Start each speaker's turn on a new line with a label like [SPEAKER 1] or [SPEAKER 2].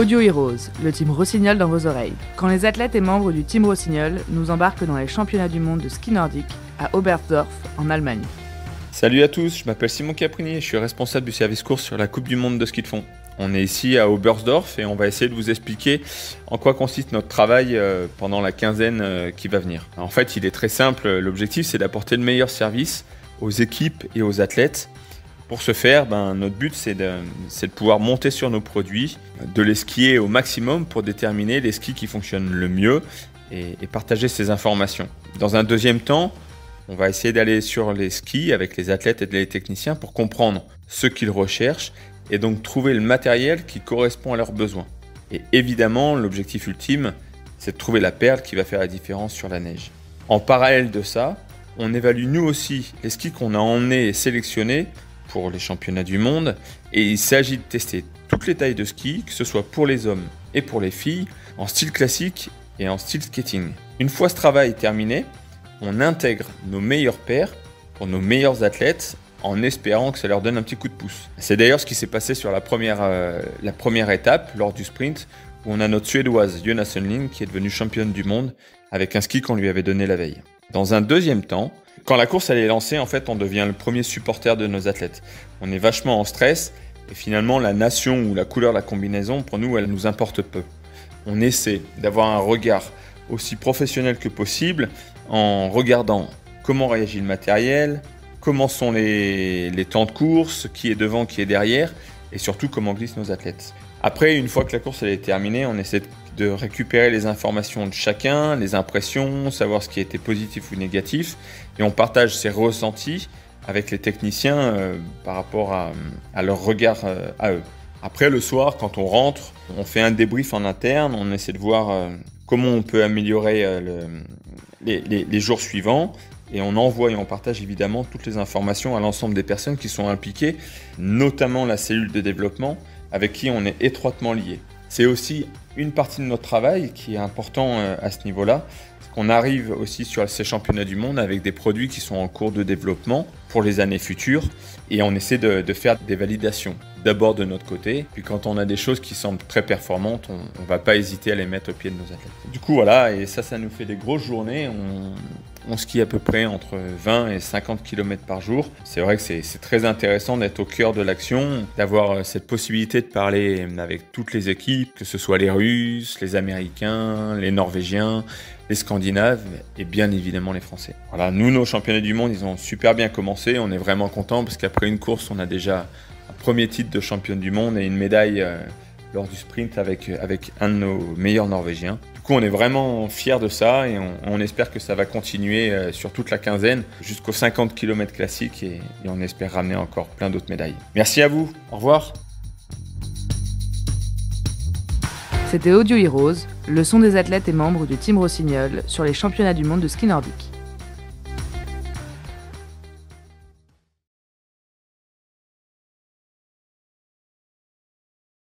[SPEAKER 1] Audio Heroes, le team Rossignol dans vos oreilles. Quand les athlètes et membres du team Rossignol nous embarquent dans les championnats du monde de ski nordique à Oberstdorf, en Allemagne.
[SPEAKER 2] Salut à tous, je m'appelle Simon Caprini et je suis responsable du service course sur la Coupe du Monde de ski de fond. On est ici à Oberstdorf et on va essayer de vous expliquer en quoi consiste notre travail pendant la quinzaine qui va venir. En fait, il est très simple, l'objectif c'est d'apporter le meilleur service aux équipes et aux athlètes. Pour ce faire, notre but c'est de pouvoir monter sur nos produits, de les skier au maximum pour déterminer les skis qui fonctionnent le mieux et partager ces informations. Dans un deuxième temps, on va essayer d'aller sur les skis avec les athlètes et les techniciens pour comprendre ce qu'ils recherchent et donc trouver le matériel qui correspond à leurs besoins. Et évidemment, l'objectif ultime, c'est de trouver la perle qui va faire la différence sur la neige. En parallèle de ça, on évalue nous aussi les skis qu'on a emmenés et sélectionnés pour les championnats du monde et il s'agit de tester toutes les tailles de ski, que ce soit pour les hommes et pour les filles, en style classique et en style skating. Une fois ce travail terminé, on intègre nos meilleures paires pour nos meilleurs athlètes en espérant que ça leur donne un petit coup de pouce. C'est d'ailleurs ce qui s'est passé sur la première étape lors du sprint où on a notre Suédoise Jonas Sundling qui est devenue championne du monde avec un ski qu'on lui avait donné la veille. Dans un deuxième temps, quand la course elle est lancée, en fait, on devient le premier supporter de nos athlètes. On est vachement en stress et finalement la nation ou la couleur de la combinaison, pour nous, elle nous importe peu. On essaie d'avoir un regard aussi professionnel que possible en regardant comment réagit le matériel, comment sont les temps de course, qui est devant, qui est derrière et surtout comment glissent nos athlètes. Après, une fois que la course elle est terminée, on essaie de récupérer les informations de chacun, les impressions, savoir ce qui a été positif ou négatif et on partage ces ressentis avec les techniciens par rapport à leur regard à eux. Après, le soir, quand on rentre, on fait un débrief en interne, on essaie de voir comment on peut améliorer les jours suivants et on envoie et on partage évidemment toutes les informations à l'ensemble des personnes qui sont impliquées, notamment la cellule de développement avec qui on est étroitement lié. C'est aussi une partie de notre travail qui est important à ce niveau-là, c'est qu'on arrive aussi sur ces championnats du monde avec des produits qui sont en cours de développement pour les années futures et on essaie de faire des validations. D'abord de notre côté, puis quand on a des choses qui semblent très performantes, on ne va pas hésiter à les mettre au pied de nos athlètes. Du coup voilà, et ça nous fait des grosses journées, on skie à peu près entre 20 et 50 km par jour. C'est vrai que c'est très intéressant d'être au cœur de l'action, d'avoir cette possibilité de parler avec toutes les équipes, que ce soit les Russes, les Américains, les Norvégiens, les Scandinaves et bien évidemment les Français. Voilà, nous, nos championnats du monde, ils ont super bien commencé, on est vraiment contents parce qu'après une course, on a déjà un premier titre de championne du monde et une médaille lors du sprint avec un de nos meilleurs Norvégiens. Du coup, on est vraiment fiers de ça et on espère que ça va continuer sur toute la quinzaine jusqu'aux 50 km classiques et on espère ramener encore plein d'autres médailles. Merci à vous, au revoir.
[SPEAKER 1] C'était Audio Heroes, le son des athlètes et membres du team Rossignol sur les championnats du monde de ski nordique.